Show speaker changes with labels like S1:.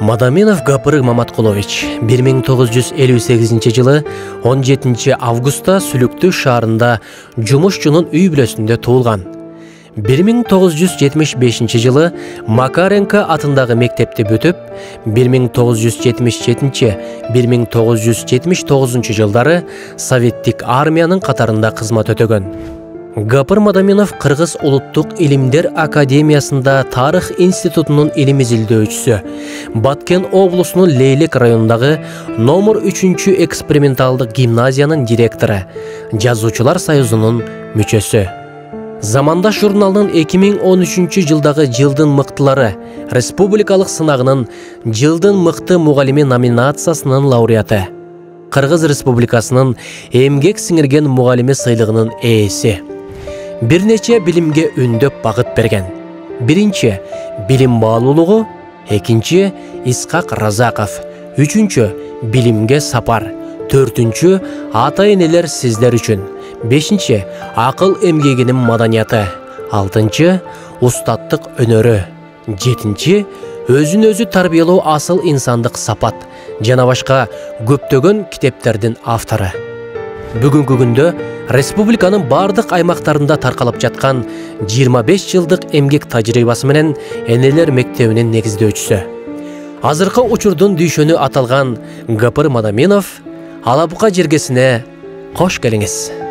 S1: Мадаминов Гапыр Маматкулович 1958 жылы 17 августта Сүлүктүү шаарында жумушчунун үй бүлөсүндө туулган. 1975 жылы Макаренко атындагы мектепти бүтүп, 1977-1979 жылдары Советтик армиянын катарында кызмат өтөгөн. Гапыр Мадаминов Кыргыз Улуттук Илимдер Академиясында Тарых институтунун илим изилдөөчүсү, Баткен облусунун Лейлек районундагы номер 3 эксперименталдык гимназиянын директору, Жазуучулар союзунун мүчөсү. Замандаш журналынын 2013 жылдагы жылдын мыктылары республикалык сынагынын жылдын мыкты мугалими номинациясынын лауреаты. Кыргыз Республикасынын эмгек сиңирген мугалими сыйлыгынын ээси. Бир нече билимге үндөп багыт берген. Биринчи билим баалуулугу, экинчи Исхак Разаков, үчүнчү билимге сапар, төртүнчү ата-энелер сиздер үчүн, бешинчи акыл эмгегинин маданияты, алтынчы устаттык өнөрү, жетинчи өзүн өзү тарбиялоо асыл инсандык сапат жана башка көптөгөн китептердин автору. Бүгүнкү күндө республиканын бардык аймактарында таркалып жаткан 25 жылдык эмгек тажрыйбасы менен энелер мектебинин негиздөөчүсү. Азыркы учурдун дүйшөнү аталган Гапыр Мадаминов Алабука жергесине кош келиңиз.